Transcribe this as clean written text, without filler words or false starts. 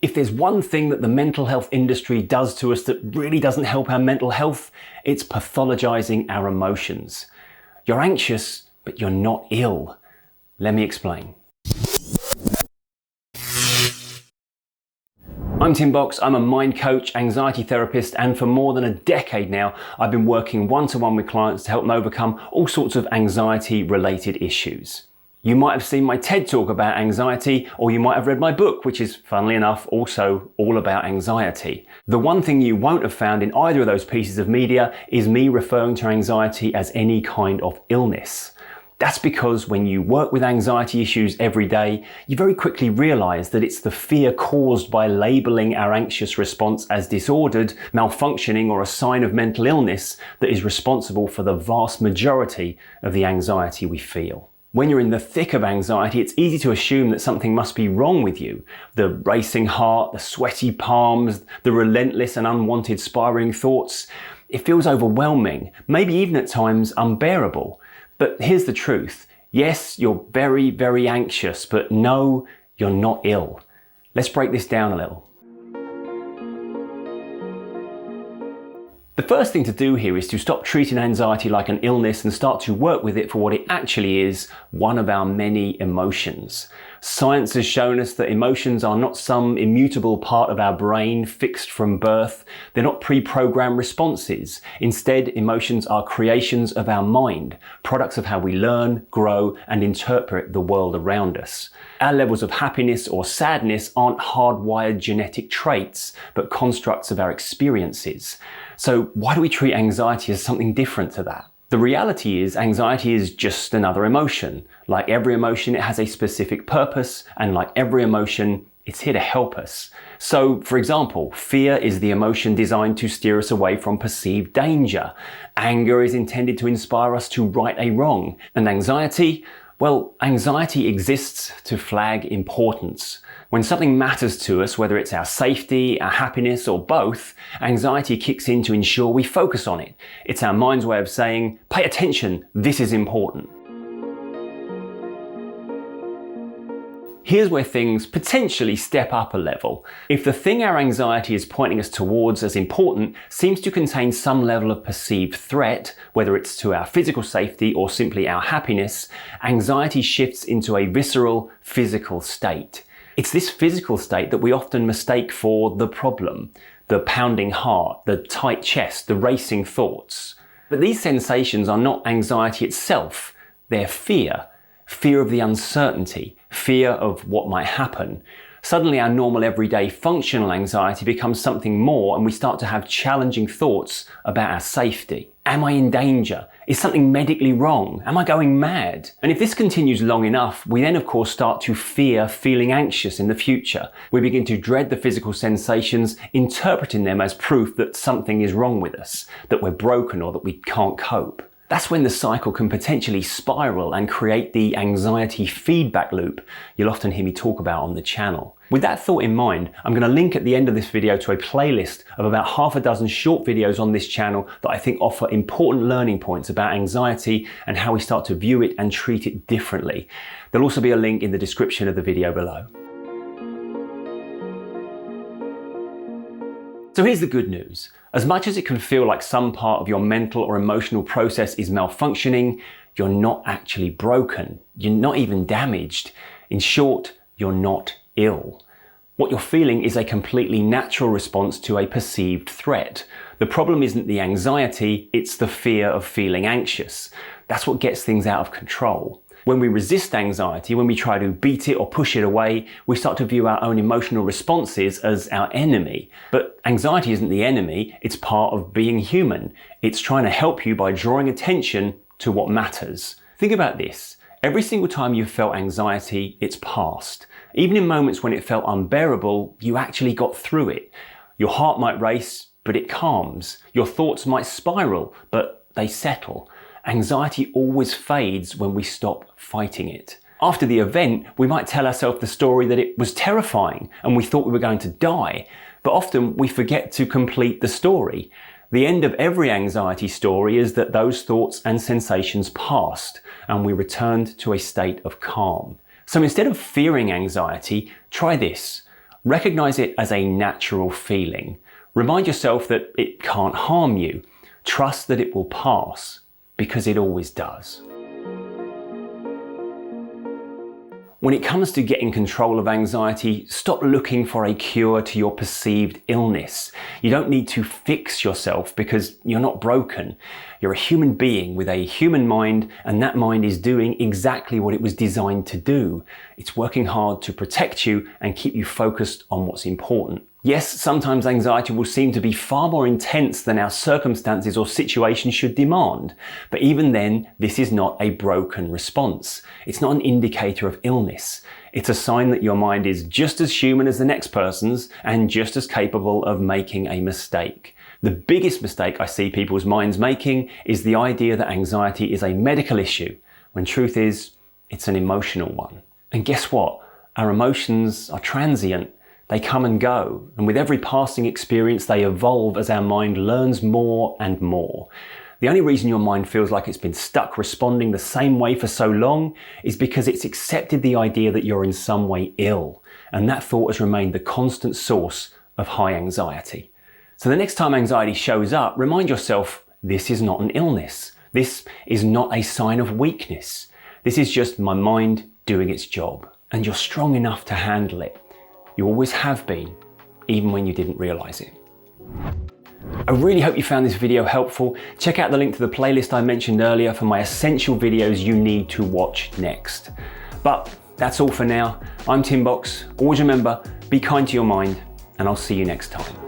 If there's one thing that the mental health industry does to us that really doesn't help our mental health, it's pathologizing our emotions. You're anxious, but you're not ill. Let me explain. I'm Tim Box, I'm a mind coach, anxiety therapist, and for more than a decade now, I've been working one-to-one with clients to help them overcome all sorts of anxiety-related issues. You might have seen my TED talk about anxiety, or you might have read my book, which is, funnily enough, also all about anxiety. The one thing you won't have found in either of those pieces of media is me referring to anxiety as any kind of illness. That's because when you work with anxiety issues every day, you very quickly realize that it's the fear caused by labeling our anxious response as disordered, malfunctioning, or a sign of mental illness that is responsible for the vast majority of the anxiety we feel. When you're in the thick of anxiety, it's easy to assume that something must be wrong with you. The racing heart, the sweaty palms, the relentless and unwanted spiraling thoughts. It feels overwhelming, maybe even at times unbearable. But here's the truth. Yes, you're very, very anxious, but no, you're not ill. Let's break this down a little. The first thing to do here is to stop treating anxiety like an illness and start to work with it for what it actually is, one of our many emotions. Science has shown us that emotions are not some immutable part of our brain fixed from birth. They're not pre-programmed responses. Instead, emotions are creations of our mind, products of how we learn, grow, and interpret the world around us. Our levels of happiness or sadness aren't hardwired genetic traits, but constructs of our experiences. So why do we treat anxiety as something different to that? The reality is anxiety is just another emotion. Like every emotion, it has a specific purpose, and like every emotion, it's here to help us. So, for example, fear is the emotion designed to steer us away from perceived danger. Anger is intended to inspire us to right a wrong. And anxiety? Well, anxiety exists to flag importance. When something matters to us, whether it's our safety, our happiness, or both, anxiety kicks in to ensure we focus on it. It's our mind's way of saying, pay attention, this is important. Here's where things potentially step up a level. If the thing our anxiety is pointing us towards as important seems to contain some level of perceived threat, whether it's to our physical safety or simply our happiness, anxiety shifts into a visceral, physical state. It's this physical state that we often mistake for the problem. The pounding heart, the tight chest, the racing thoughts. But these sensations are not anxiety itself, they're fear. Fear of the uncertainty, fear of what might happen. Suddenly our normal everyday functional anxiety becomes something more, and we start to have challenging thoughts about our safety. Am I in danger? Is something medically wrong? Am I going mad? And if this continues long enough, we then of course start to fear feeling anxious in the future. We begin to dread the physical sensations, interpreting them as proof that something is wrong with us, that we're broken or that we can't cope. That's when the cycle can potentially spiral and create the anxiety feedback loop you'll often hear me talk about on the channel. With that thought in mind, I'm going to link at the end of this video to a playlist of about half a dozen short videos on this channel that I think offer important learning points about anxiety and how we start to view it and treat it differently. There'll also be a link in the description of the video below. So here's the good news. As much as it can feel like some part of your mental or emotional process is malfunctioning, you're not actually broken. You're not even damaged. In short, you're not ill. What you're feeling is a completely natural response to a perceived threat. The problem isn't the anxiety, it's the fear of feeling anxious. That's what gets things out of control. When we resist anxiety, when we try to beat it or push it away, we start to view our own emotional responses as our enemy. But anxiety isn't the enemy, it's part of being human. It's trying to help you by drawing attention to what matters. Think about this. Every single time you've felt anxiety, it's passed. Even in moments when it felt unbearable, you actually got through it. Your heart might race, but it calms. Your thoughts might spiral, but they settle. Anxiety always fades when we stop fighting it. After the event, we might tell ourselves the story that it was terrifying and we thought we were going to die, but often we forget to complete the story. The end of every anxiety story is that those thoughts and sensations passed and we returned to a state of calm. So instead of fearing anxiety, try this. Recognize it as a natural feeling. Remind yourself that it can't harm you. Trust that it will pass, because it always does. When it comes to getting control of anxiety, stop looking for a cure to your perceived illness. You don't need to fix yourself because you're not broken. You're a human being with a human mind, and that mind is doing exactly what it was designed to do. It's working hard to protect you and keep you focused on what's important. Yes, sometimes anxiety will seem to be far more intense than our circumstances or situations should demand. But even then, this is not a broken response. It's not an indicator of illness. It's a sign that your mind is just as human as the next person's and just as capable of making a mistake. The biggest mistake I see people's minds making is the idea that anxiety is a medical issue, when truth is, it's an emotional one. And guess what? Our emotions are transient. They come and go, and with every passing experience, they evolve as our mind learns more and more. The only reason your mind feels like it's been stuck responding the same way for so long is because it's accepted the idea that you're in some way ill, and that thought has remained the constant source of high anxiety. So the next time anxiety shows up, remind yourself, this is not an illness. This is not a sign of weakness. This is just my mind doing its job, and you're strong enough to handle it. You always have been, even when you didn't realize it. I really hope you found this video helpful. Check out the link to the playlist I mentioned earlier for my essential videos you need to watch next. But that's all for now. I'm Tim Box. Always remember, be kind to your mind, and I'll see you next time.